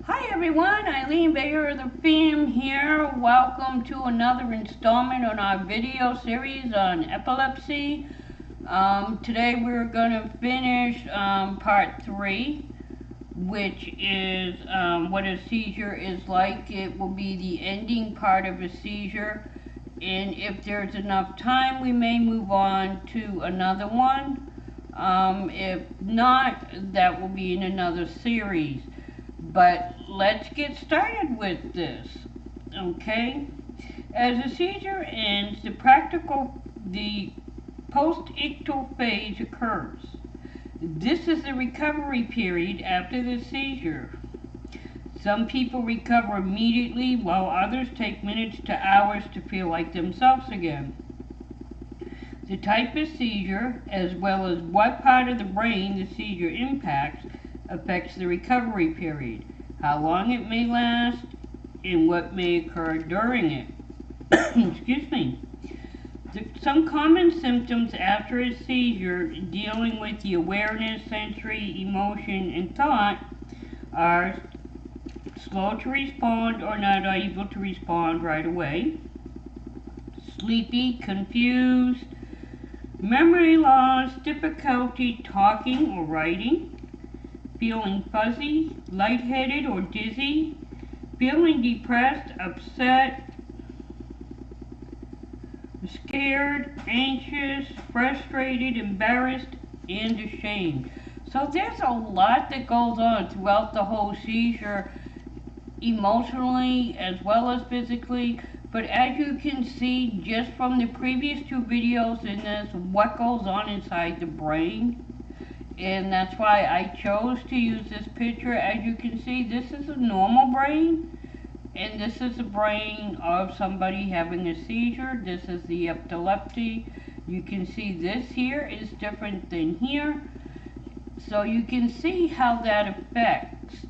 Hi everyone, Eileen Bayer of the Fam here. Welcome to another installment on our video series on epilepsy. Today we're going to finish part 3, which is what a seizure is like. It will be the ending part of a seizure, and if there's enough time we may move on to another one. If not, that will be in another series. But let's get started with this, okay? As a seizure ends, the postitcal phase occurs. This is the recovery period after the seizure. Some people recover immediately, while others take minutes to hours to feel like themselves again. The type of seizure, as well as what part of the brain the seizure impacts, affects the recovery period, how long it may last, and what may occur during it. Excuse me. Some common symptoms after a seizure dealing with the awareness, sensory, emotion, and thought are slow to respond or not able to respond right away, sleepy, confused, memory loss, difficulty talking or writing, feeling fuzzy, lightheaded or dizzy, feeling depressed, upset, scared, anxious, frustrated, embarrassed, and ashamed. So there's a lot that goes on throughout the whole seizure, emotionally as well as physically. But as you can see just from the previous 2 videos in this, what goes on inside the brain. And that's why I chose to use this picture. As you can see, this is a normal brain, and this is the brain of somebody having a seizure. This is the epilepsy. You can see this here is different than here. So you can see how that affects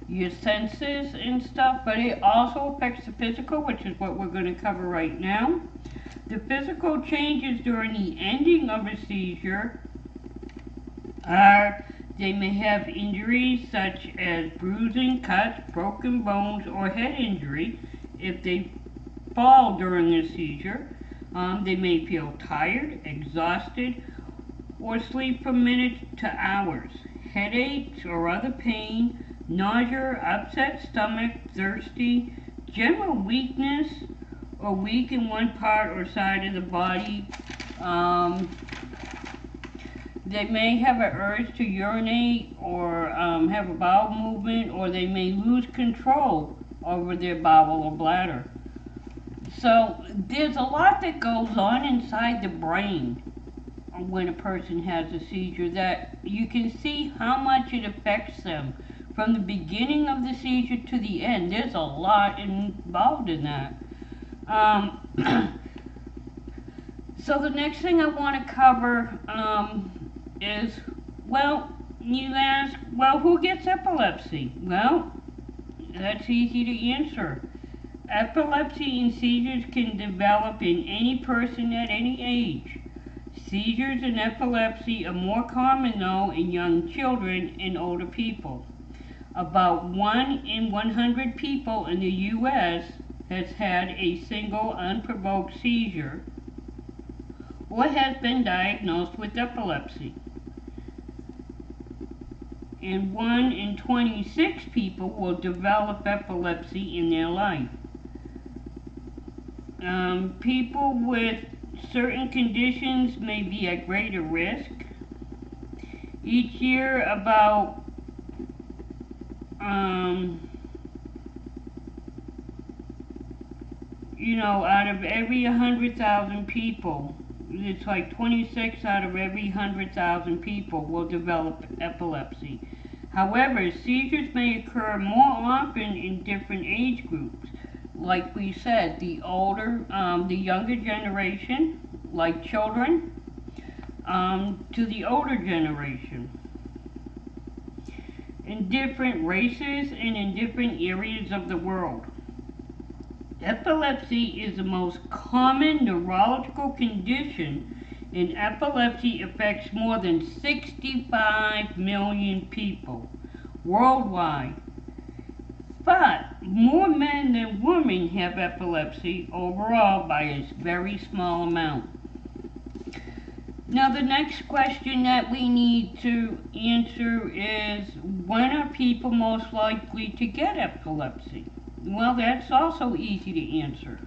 your senses and stuff, but it also affects the physical, which is what we're going to cover right now. The physical changes during the ending of a seizure they may have injuries such as bruising, cuts, broken bones, or head injury if they fall during a seizure. They may feel tired, exhausted, or sleep from minutes to hours. Headaches or other pain, nausea, upset stomach, thirsty, general weakness, or weak in one part or side of the body. They may have an urge to urinate or have a bowel movement, or they may lose control over their bowel or bladder. So there's a lot that goes on inside the brain when a person has a seizure, that you can see how much it affects them from the beginning of the seizure to the end. There's a lot involved in that. So the next thing I want to cover is, well, you ask, well, who gets epilepsy? Well, that's easy to answer. Epilepsy and seizures can develop in any person at any age. Seizures and epilepsy are more common, though, in young children and older people. About 1 in 100 people in the U.S. has had a single unprovoked seizure or has been diagnosed with epilepsy. And 1 in 26 people will develop epilepsy in their life. People with certain conditions may be at greater risk. Each year, about out of every 100,000 people, it's like 26 out of every 100,000 people will develop epilepsy. However, seizures may occur more often in different age groups. Like we said, the younger generation, like children, to the older generation. In different races and in different areas of the world. Epilepsy is the most common neurological condition, and epilepsy affects more than 65 million people. worldwide. But more men than women have epilepsy overall by a very small amount. Now the next question that we need to answer is, when are people most likely to get epilepsy? Well, that's also easy to answer.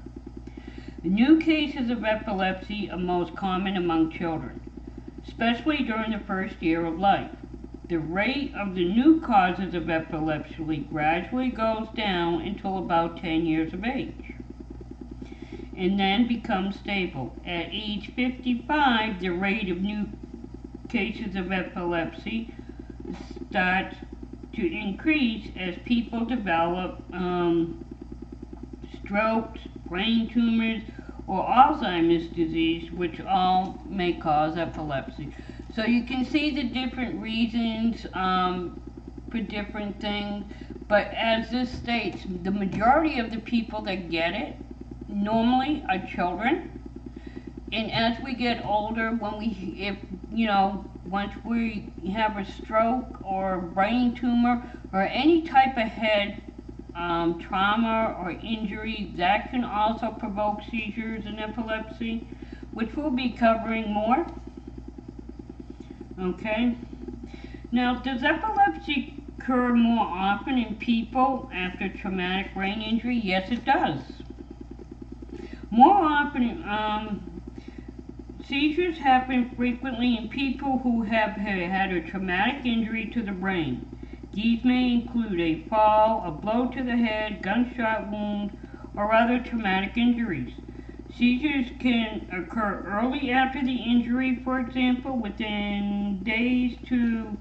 New cases of epilepsy are most common among children, especially during the first year of life. The rate of the new causes of epilepsy gradually goes down until about 10 years of age, and then becomes stable. At age 55, the rate of new cases of epilepsy starts to increase as people develop strokes, brain tumors, or Alzheimer's disease, which all may cause epilepsy. So you can see the different reasons for different things, but as this states, the majority of the people that get it normally are children. And as we get older, once we have a stroke or brain tumor or any type of head trauma or injury, that can also provoke seizures and epilepsy, which we'll be covering more. Okay. Now, does epilepsy occur more often in people after traumatic brain injury? Yes, it does. More often, seizures happen frequently in people who have had a traumatic injury to the brain. These may include a fall, a blow to the head, gunshot wound, or other traumatic injuries. Seizures can occur early after the injury, for example, within days to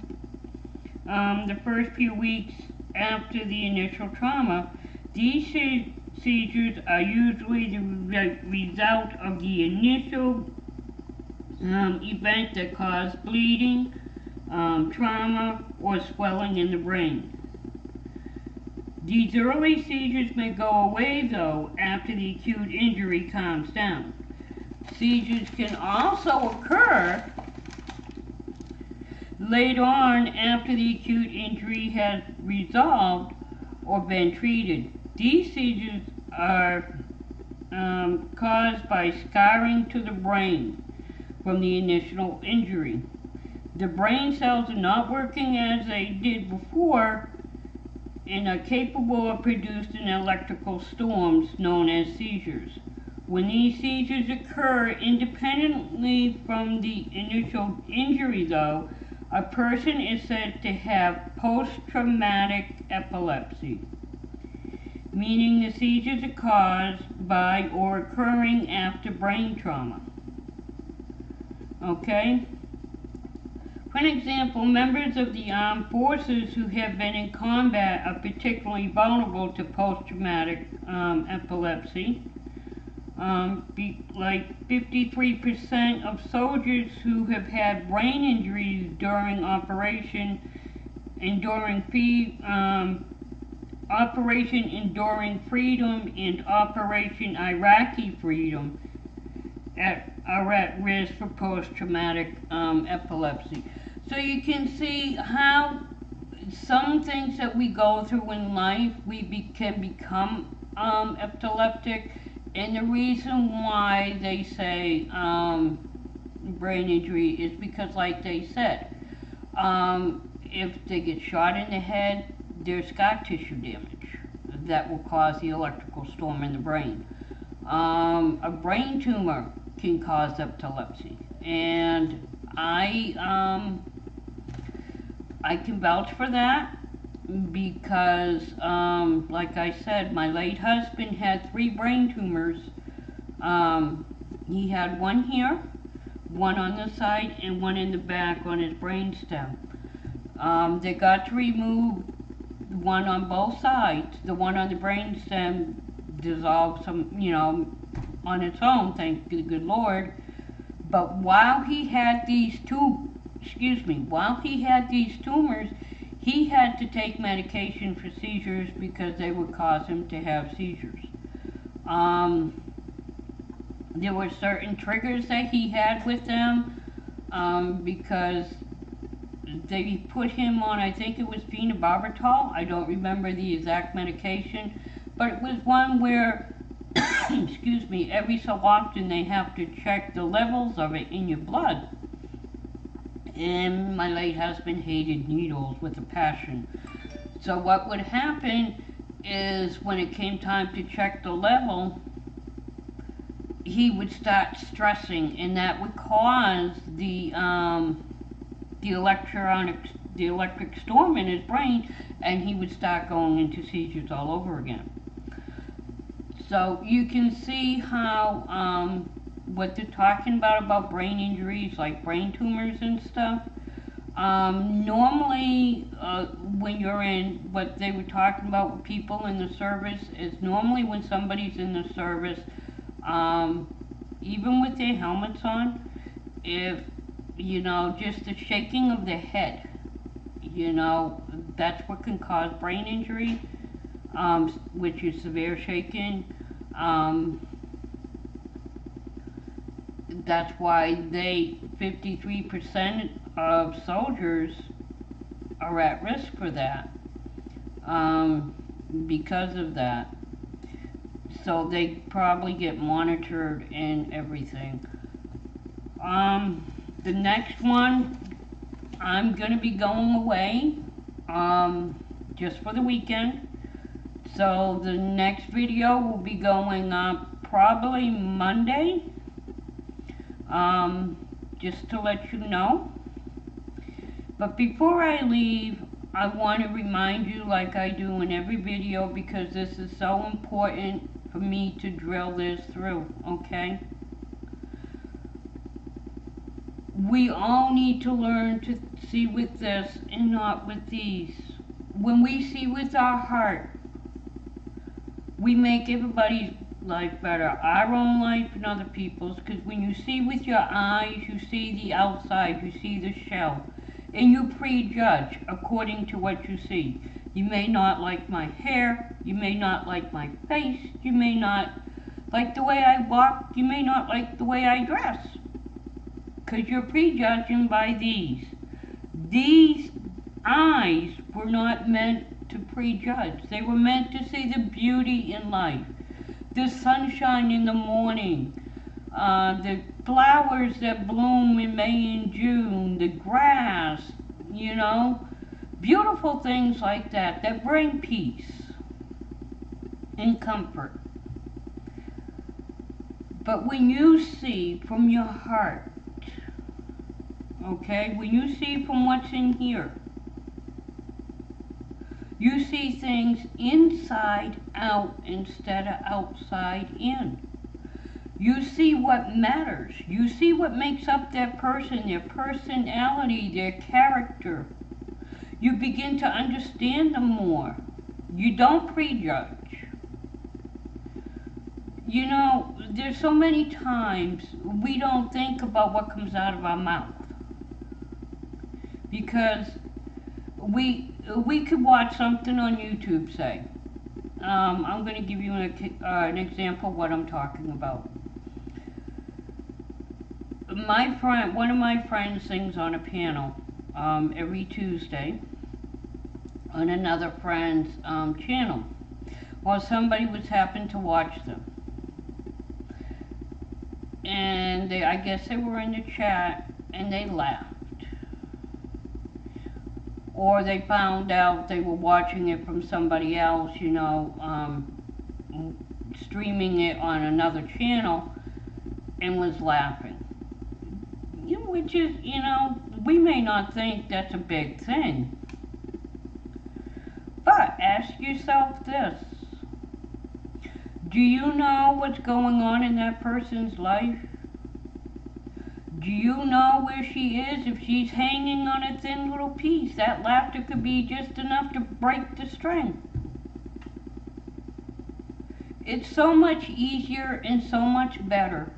the first few weeks after the initial trauma. These seizures are usually the result of the initial event that caused bleeding, trauma, or swelling in the brain. These early seizures may go away, though, after the acute injury calms down. Seizures can also occur later on after the acute injury has resolved or been treated. These seizures are caused by scarring to the brain from the initial injury. The brain cells are not working as they did before and are capable of producing electrical storms known as seizures. When these seizures occur independently from the initial injury, though, a person is said to have post-traumatic epilepsy, meaning the seizures are caused by or occurring after brain trauma. Okay? For an example, members of the armed forces who have been in combat are particularly vulnerable to post-traumatic epilepsy. Like 53% of soldiers who have had brain injuries during Operation Enduring Freedom and Operation Iraqi Freedom are at risk for post-traumatic epilepsy. So you can see how some things that we go through in life, can become epileptic, and the reason why they say brain injury is because, like they said, if they get shot in the head, there's scar tissue damage that will cause the electrical storm in the brain. A brain tumor can cause epilepsy, and I can vouch for that because, like I said, my late husband had 3 brain tumors. He had one here, one on the side, and one in the back on his brainstem. They got to remove one on both sides. The one on the brainstem dissolved on its own, thank the good Lord. But while he had these tumors, he had to take medication for seizures because they would cause him to have seizures. There were certain triggers that he had with them because they put him on, I think it was phenobarbital. I don't remember the exact medication, but it was one where, excuse me, every so often they have to check the levels of it in your blood. And my late husband hated needles with a passion. So what would happen is when it came time to check the level, he would start stressing, and that would cause the electric storm in his brain, and he would start going into seizures all over again. So you can see how what they're talking about brain injuries, like brain tumors and stuff. Normally, when you're in, what they were talking about with people in the service, is normally when somebody's in the service, even with their helmets on, if, you know, just the shaking of the head, you know, that's what can cause brain injury, which is severe shaking. That's why 53% of soldiers are at risk for that, because of that. So they probably get monitored and everything. The next one, I'm going to be going away, just for the weekend. So the next video will be going up probably Monday, just to let you know. But before I leave, I want to remind you, like I do in every video, because this is so important for me to drill this through, okay? We all need to learn to see with this and not with these. When we see with our heart, we make everybody's life better, our own life and other people's, because when you see with your eyes, you see the outside, you see the shell, and you prejudge according to what you see. You may not like my hair, you may not like my face, you may not like the way I walk, you may not like the way I dress, because you're prejudging by these. These eyes were not meant to prejudge. They were meant to see the beauty in life, the sunshine in the morning, the flowers that bloom in May and June, the grass, you know, beautiful things like that that bring peace and comfort. But when you see from your heart, okay, when you see from what's in here, you see things inside out instead of outside in. You see what matters. You see what makes up that person, their personality, their character. You begin to understand them more. You don't prejudge. You know, there's so many times we don't think about what comes out of our mouth, because we could watch something on YouTube, say. I'm going to give you an example of what I'm talking about. One of my friends sings on a piano every Tuesday on another friend's channel. Well, somebody was happened to watch them, and I guess they were in the chat and they laughed. Or they found out they were watching it from somebody else, you know, streaming it on another channel, and was laughing. You know, which is, you know, we may not think that's a big thing. But ask yourself this. Do you know what's going on in that person's life? Do you know where she is? If she's hanging on a thin little piece, that laughter could be just enough to break the string. It's so much easier and so much better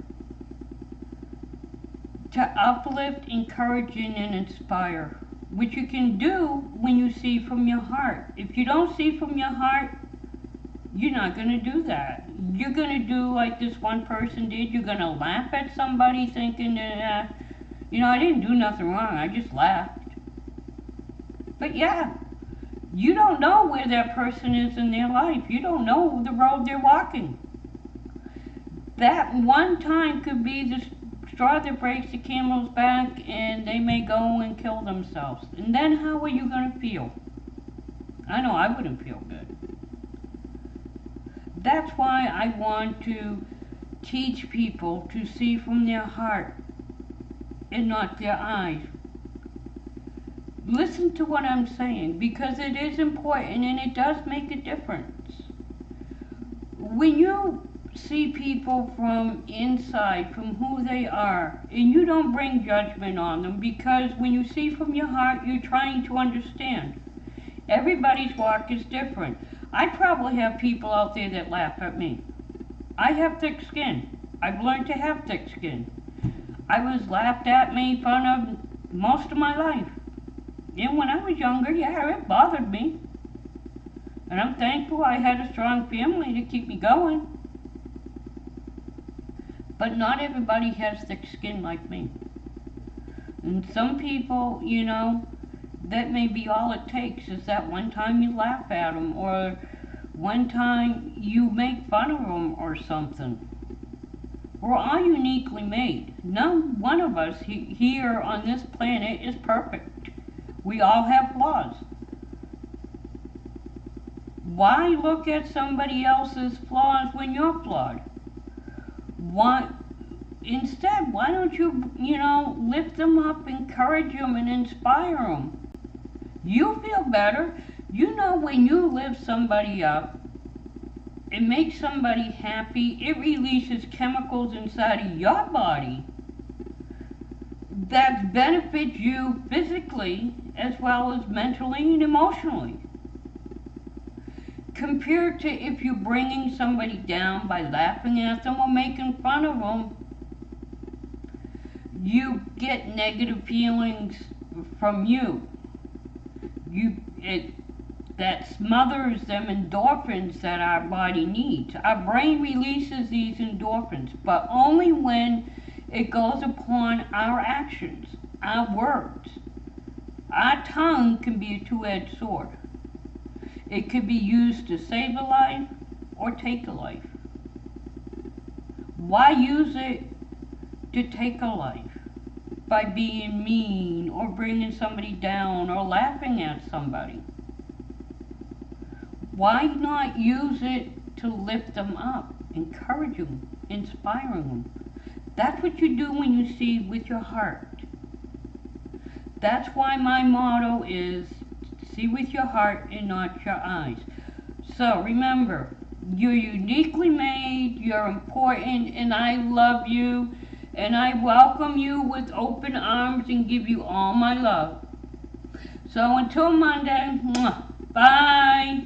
to uplift, encourage, and inspire, which you can do when you see from your heart. If you don't see from your heart, you're not going to do that. You're going to do like this one person did. You're going to laugh at somebody thinking that, you know, I didn't do nothing wrong. I just laughed. But yeah, you don't know where that person is in their life. You don't know the road they're walking. That one time could be the straw that breaks the camel's back, and they may go and kill themselves. And then how are you going to feel? I know I wouldn't feel good. That's why I want to teach people to see from their heart and not their eyes. Listen to what I'm saying, because it is important and it does make a difference. When you see people from inside, from who they are, and you don't bring judgment on them, because when you see from your heart, you're trying to understand. Everybody's walk is different. I probably have people out there that laugh at me. I have thick skin. I've learned to have thick skin. I was laughed at, made fun of most of my life. And when I was younger, yeah, it bothered me. And I'm thankful I had a strong family to keep me going. But not everybody has thick skin like me. And some people, that may be all it takes is that one time you laugh at them, or one time you make fun of them or something. We're all uniquely made. None one of us here on this planet is perfect. We all have flaws. Why look at somebody else's flaws when you're flawed? Instead, why don't you, lift them up, encourage them, and inspire them? You feel better. When you lift somebody up, it makes somebody happy. It releases chemicals inside of your body that benefit you physically as well as mentally and emotionally. Compared to if you're bringing somebody down by laughing at them or making fun of them, you get negative feelings from you. That smothers them endorphins that our body needs. Our brain releases these endorphins, but only when it goes upon our actions, our words. Our tongue can be a two-edged sword. It could be used to save a life or take a life. Why use it to take a life by being mean or bringing somebody down or laughing at somebody? Why not use it to lift them up, encourage them, inspire them? That's what you do when you see with your heart. That's why my motto is see with your heart and not your eyes. So remember, you're uniquely made, you're important, and I love you, and I welcome you with open arms and give you all my love. So until Monday, bye.